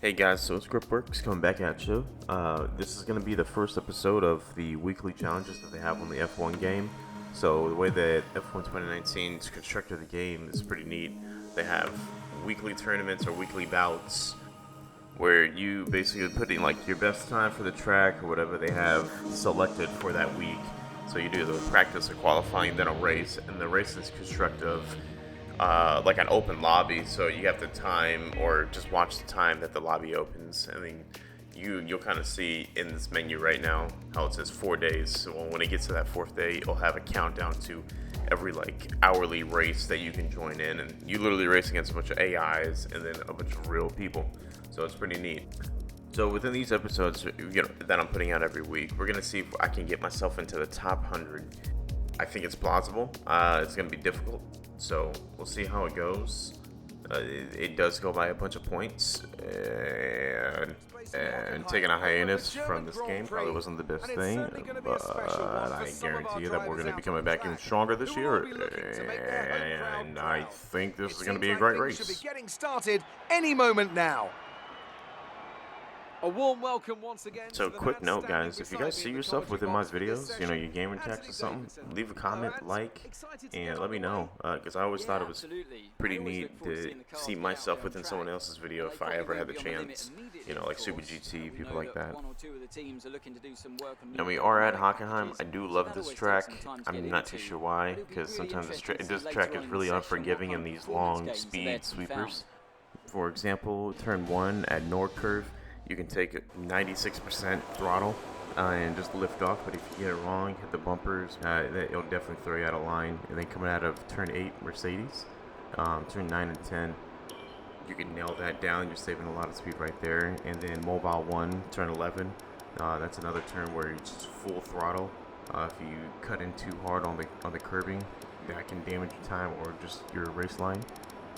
Hey guys, so it's Gripwerx coming back at you. This is going to be the first episode of the weekly challenges that they have on the F1 game. So the way that F1 2019's constructed the game is pretty neat. They have weekly tournaments or weekly bouts where you basically put in like your best time for the track or whatever they have selected for that week. So you do the practice of qualifying, then a race, and the race is constructed of like an open lobby, so you have to time or just watch the time that the lobby opens. I mean, you'll kind of see in this menu right now how it says 4 days. So when it gets to that fourth day, it'll have a countdown to every like hourly race that you can join in, and you literally race against a bunch of AIs and then a bunch of real people. So it's pretty neat. So within these episodes that I'm putting out every week, we're gonna see if I can get myself into the top 100. I think it's plausible. It's gonna be difficult, so we'll see how it goes. It does go by a bunch of points, and taking a hiatus from this game probably wasn't the best thing, but I guarantee you that we're going to be coming back even stronger this year, and I think this is going to be a great race. Getting started any moment now. A warm welcome once again. So quick note, guys, if you guys see yourself within my videos, you know, your gamer tags or something, leave a comment, like, and let me know, because I always thought it was pretty neat to see myself within someone else's video if I ever had the chance, you know, like Super GT, people like that. Now we are at Hockenheim. I do love this track. I'm not too sure why, because sometimes this track is really unforgiving in these long speed sweepers. For example, turn 1 at Nord Curve. You can take 96% throttle and just lift off, but if you get it wrong, hit the bumpers, it'll definitely throw you out of line. And then coming out of turn 8 Mercedes, turn 9 and 10, you can nail that down. You're saving a lot of speed right there. And then Mobile 1, turn 11, that's another turn where you just full throttle. If you cut in too hard on the curbing, that can damage your time or just your race line.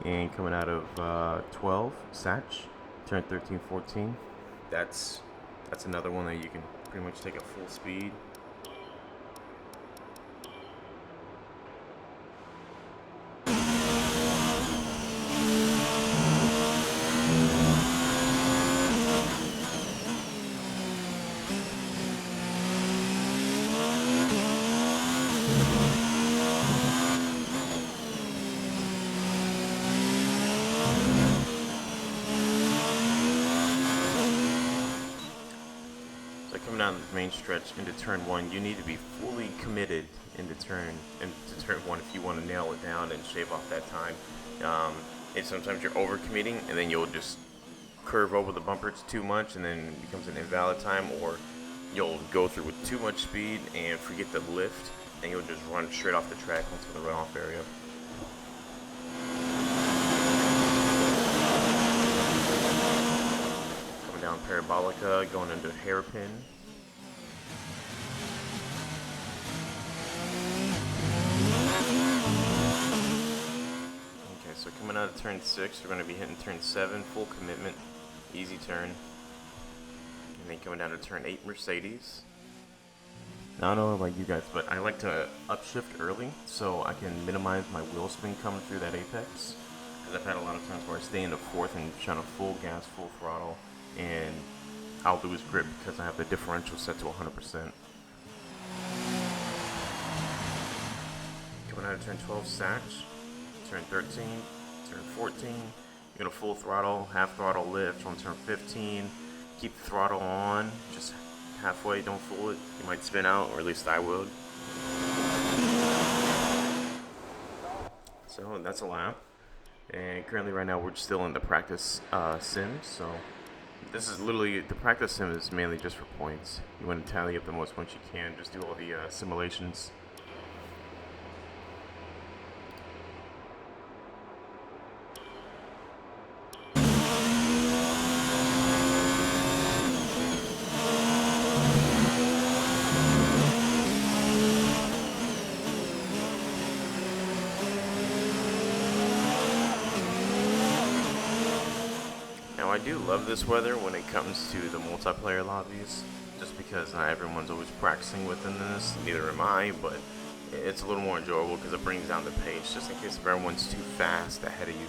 And coming out of 12 Satch, turn 13, 14. That's another one that you can pretty much take at full speed. Coming down the main stretch into turn 1, you need to be fully committed into turn 1 if you want to nail it down and shave off that time. And sometimes you're overcommitting, and then you'll just curve over the bumpers too much, and then it becomes an invalid time, or you'll go through with too much speed and forget to lift, and you'll just run straight off the track onto the runoff area. Down Parabolica, going into Hairpin. Okay, so coming out of turn 6, we're going to be hitting turn 7, full commitment, easy turn. And then coming down to turn 8, Mercedes. Now I don't know about you guys, but I like to upshift early so I can minimize my wheel spin coming through that apex. Because I've had a lot of times where I stay in the 4th and trying to full gas, full throttle, and I'll lose grip because I have the differential set to 100%. Coming out of turn 12, Satch, turn 13, turn 14, you're gonna full throttle, half throttle lift on turn 15, keep the throttle on, just halfway, don't fool it, you might spin out, or at least I would. So that's a lap, and currently right now we're still in the practice sim, so this is literally, the practice sim is mainly just for points. You want to tally up the most points you can, just do all the simulations. I do love this weather when it comes to the multiplayer lobbies, just because not everyone's always practicing within this, neither am I, but it's a little more enjoyable because it brings down the pace, just in case if everyone's too fast ahead of you.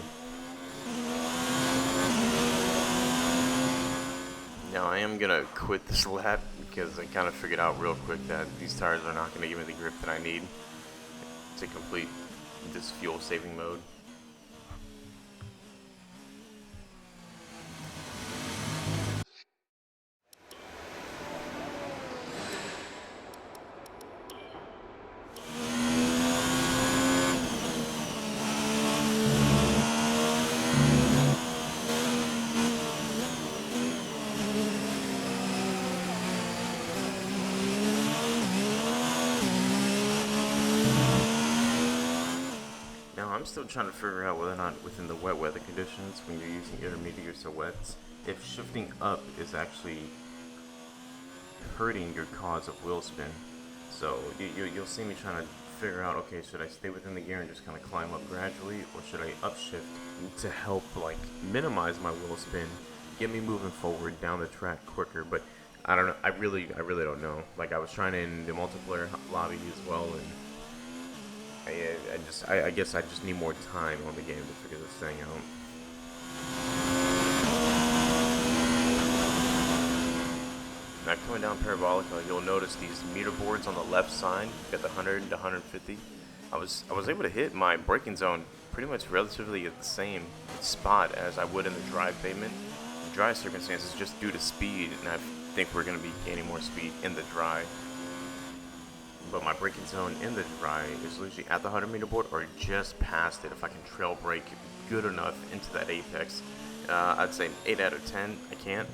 Now I am gonna quit this lap because I kind of figured out real quick that these tires are not gonna give me the grip that I need to complete this fuel saving mode. Now I'm still trying to figure out whether or not within the wet weather conditions, when you're using intermediates or wets, if shifting up is actually hurting your cause of wheel spin. So you'll see me trying to figure out, okay, should I stay within the gear and just kind of climb up gradually, or should I upshift to help like minimize my wheel spin, get me moving forward down the track quicker? But I don't know. I really don't know. Like I was trying in the multiplayer lobby as well, and I guess I just need more time on the game to figure this thing out. Now coming down Parabolica, you'll notice these meter boards on the left side. You got the 100 to 150. I was able to hit my braking zone pretty much relatively at the same spot as I would in the dry pavement. The dry circumstances just due to speed, and I think we're going to be gaining more speed in the dry. But my braking zone in the dry is usually at the 100-meter board or just past it if I can trail brake good enough into that apex. I'd say 8 out of 10, I can't.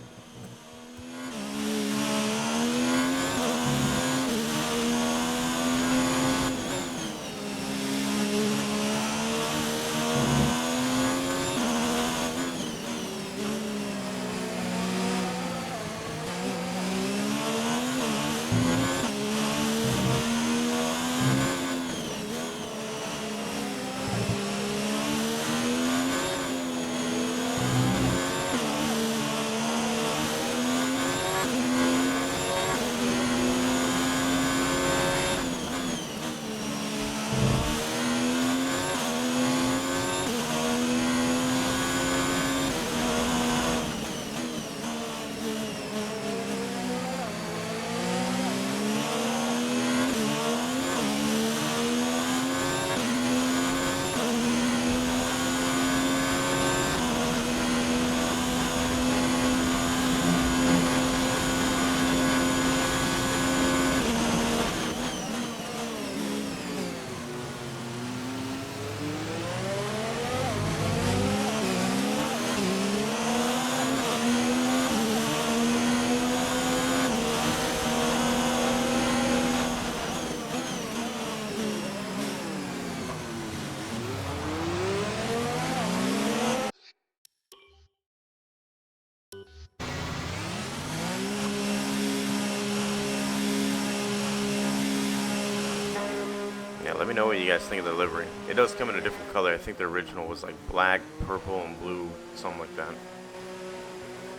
Yeah, let me know what you guys think of the livery. It does come in a different color. I think the original was like black, purple, and blue, something like that.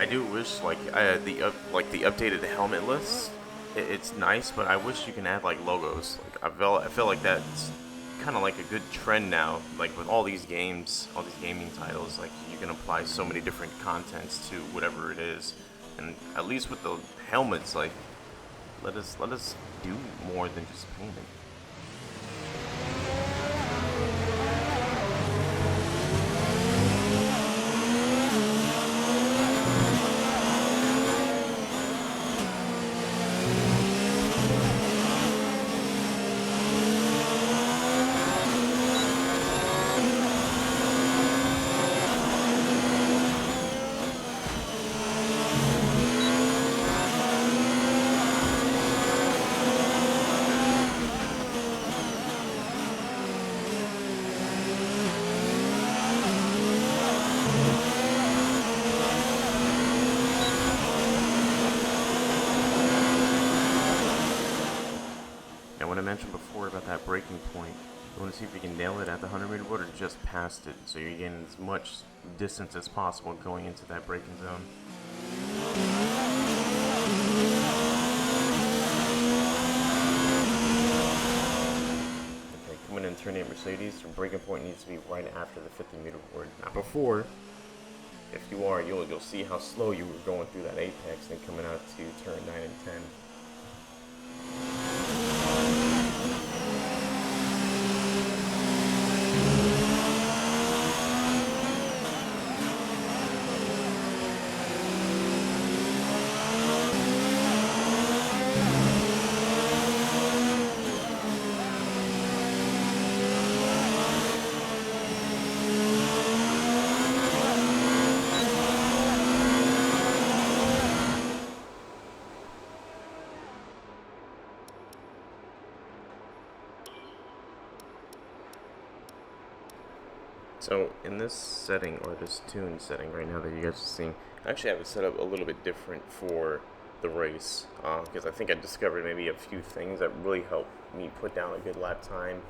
I do wish like the updated helmet list. It's nice, but I wish you can add like logos. Like I feel like that's kind of like a good trend now. Like with all these games, all these gaming titles, like you can apply so many different contents to whatever it is. And at least with the helmets, like let us do more than just paint it. What I mentioned before about that braking point, you want to see if you can nail it at the 100-meter board or just past it, so you're getting as much distance as possible going into that braking zone. Okay, coming in turn 8 Mercedes, your braking point needs to be right after the 50-meter board, not before. if you are, you'll see how slow you were going through that apex and coming out to turn 9 and 10. So in this setting, or this tune setting right now that you guys are seeing, I actually have it set up a little bit different for the race, because I think I discovered maybe a few things that really help me put down a good lap time,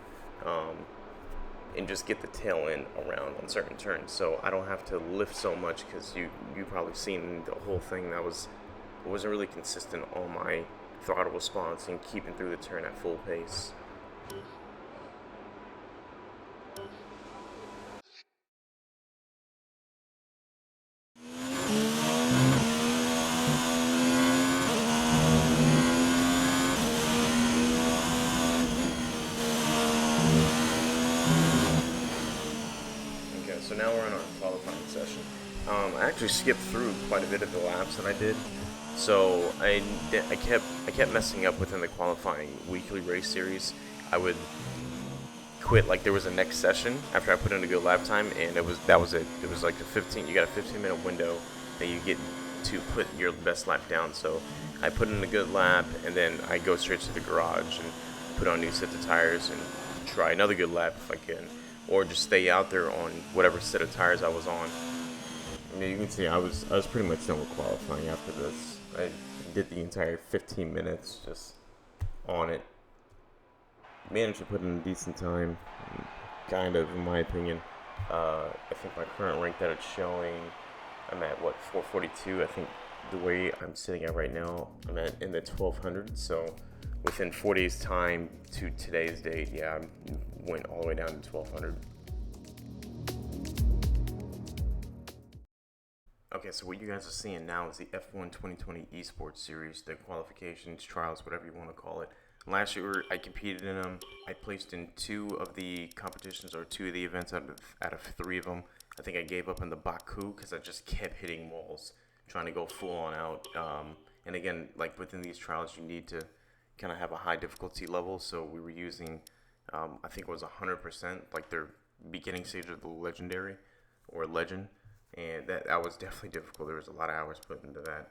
and just get the tail end around on certain turns. So I don't have to lift so much, because you probably seen the whole thing that wasn't really consistent on my throttle response and keeping through the turn at full pace. So now we're in our qualifying session. I actually skipped through quite a bit of the laps that I did, so I kept messing up within the qualifying weekly race series. I would quit like there was a next session after I put in a good lap time, and that was it. It was like you got a 15-minute window that you get to put your best lap down. So I put in a good lap, and then I go straight to the garage and put on new sets of tires and try another good lap if I can, or just stay out there on whatever set of tires I was on. I mean, you can see I was pretty much done with qualifying after this. I did the entire 15 minutes just on it. Managed to put in a decent time, kind of, in my opinion. I think my current rank that it's showing, I'm at 442. I think the way I'm sitting at right now, I'm in the 1200. So within 4 days time to today's date, yeah, I went all the way down to 1200. Okay, so what you guys are seeing now is the F1 2020 Esports Series, the qualifications, trials, whatever you want to call it. Last year, I competed in them. I placed in 2 of the competitions, or 2 of the events out of 3 of them. I think I gave up in the Baku because I just kept hitting walls, trying to go full on out. And again, like within these trials, you need to kind of have a high difficulty level. So we were using, I think it was 100%, like their beginning stage of the legendary or legend. And that was definitely difficult. There was a lot of hours put into that.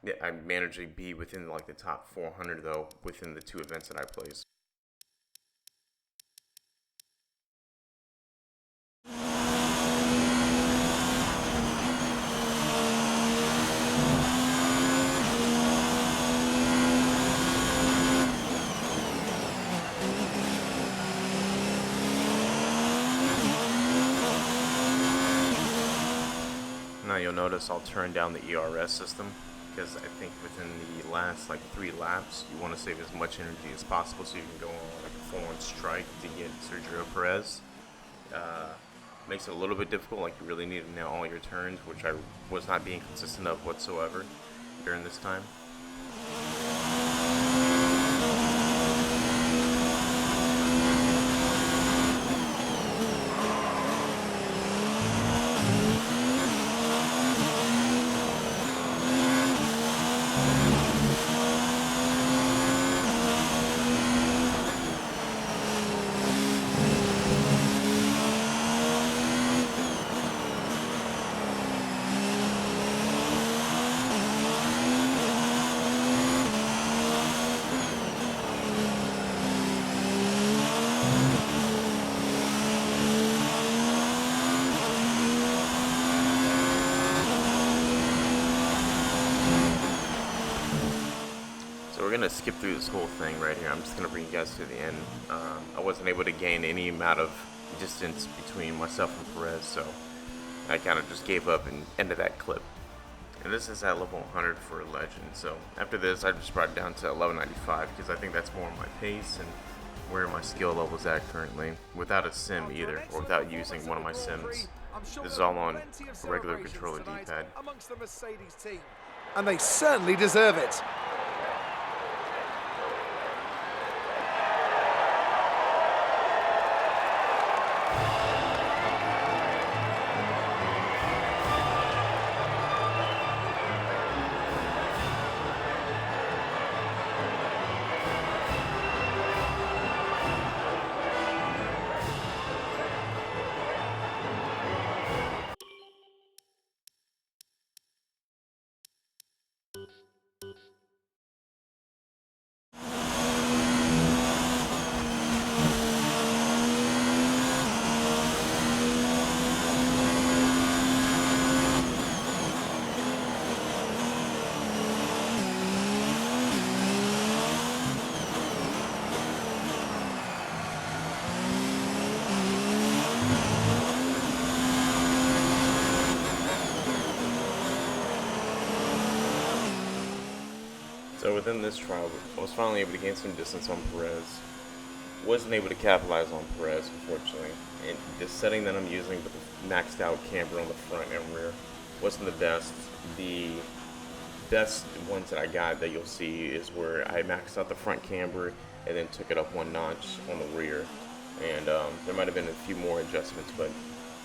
Yeah, I managed to be within like the top 400 though within the 2 events that I placed. Now you'll notice I'll turn down the ERS system, because I think within the last like 3 laps you want to save as much energy as possible so you can go on like a full-on strike to get Sergio Perez. Makes it a little bit difficult, like you really need to nail all your turns, which I was not being consistent of whatsoever during this time. We're gonna skip through this whole thing right here. I'm just gonna bring you guys to the end. I wasn't able to gain any amount of distance between myself and Perez, so I kind of just gave up and ended that clip. And this is at level 100 for a legend. So after this, I just brought it down to 1195 because I think that's more my pace and where my skill level's at currently, without a sim either, or without using one of my sims. I'm sure This is there'll all be on plenty of a regular celebrations controller tonight D-pad. amongst the Mercedes team. And they certainly deserve it. So within this trial, I was finally able to gain some distance on Perez. Wasn't able to capitalize on Perez, unfortunately. And the setting that I'm using with the maxed out camber on the front and rear wasn't the best. The best ones that I got that you'll see is where I maxed out the front camber and then took it up one notch on the rear. And there might have been a few more adjustments, but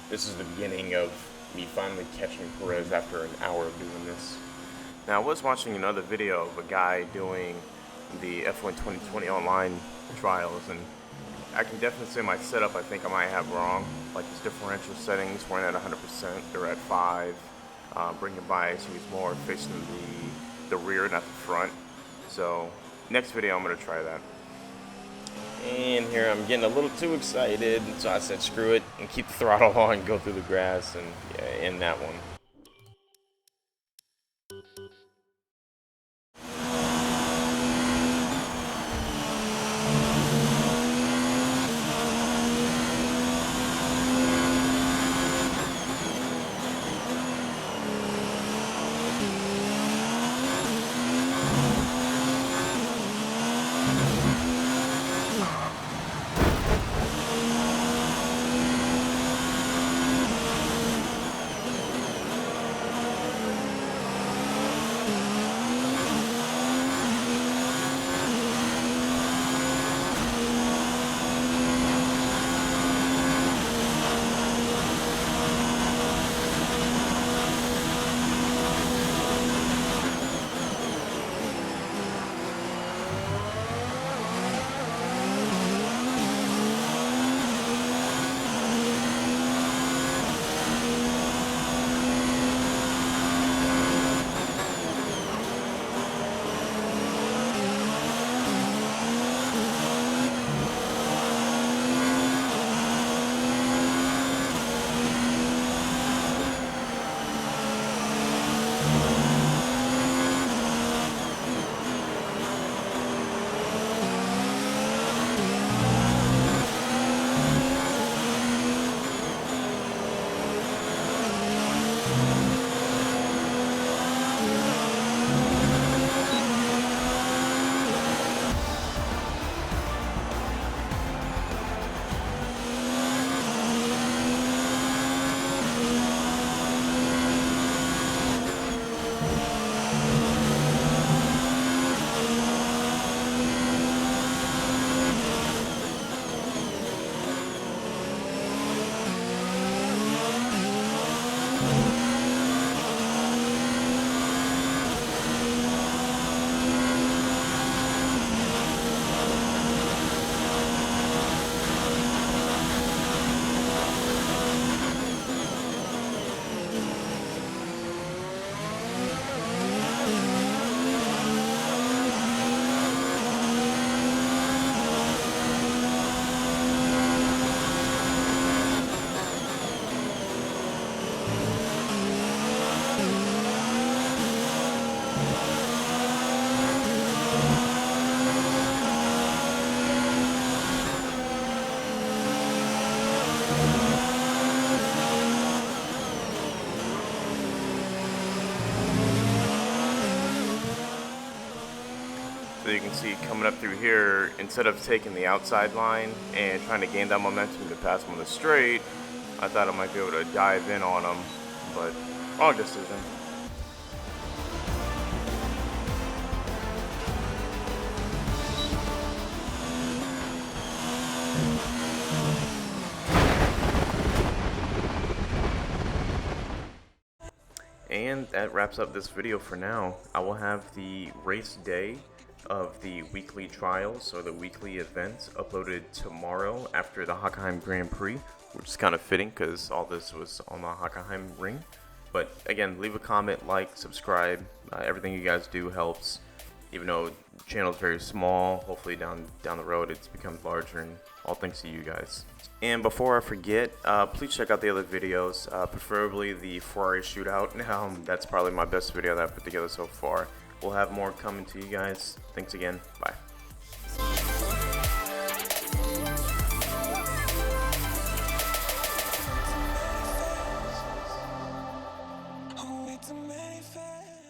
this is the beginning of me finally catching Perez after an hour of doing this. Now, I was watching another video of a guy doing the F1 2020 online trials, and I can definitely say my setup I think I might have wrong. Like his differential settings weren't at 100%, they're at 5. Bringing bias, he was more facing the rear, not the front. So, next video I'm going to try that. And here I'm getting a little too excited, so I said screw it and keep the throttle on and go through the grass and yeah, end that one. So you can see coming up through here, instead of taking the outside line and trying to gain that momentum to pass him on the straight, I thought I might be able to dive in on them, but wrong decision. And that wraps up this video for now. I will have the race day of the weekly trials, or the weekly events, uploaded tomorrow after the Hockenheim Grand Prix, which is kind of fitting because all this was on the Hockenheim ring. But again, leave a comment, like, subscribe. Everything you guys do helps. Even though the channel is very small, hopefully down the road it's becomes larger, and all thanks to you guys. And before I forget, please check out the other videos, preferably the Ferrari shootout. That's probably my best video that I've put together so far. We'll have more coming to you guys. Thanks again. Bye. Way too many facts.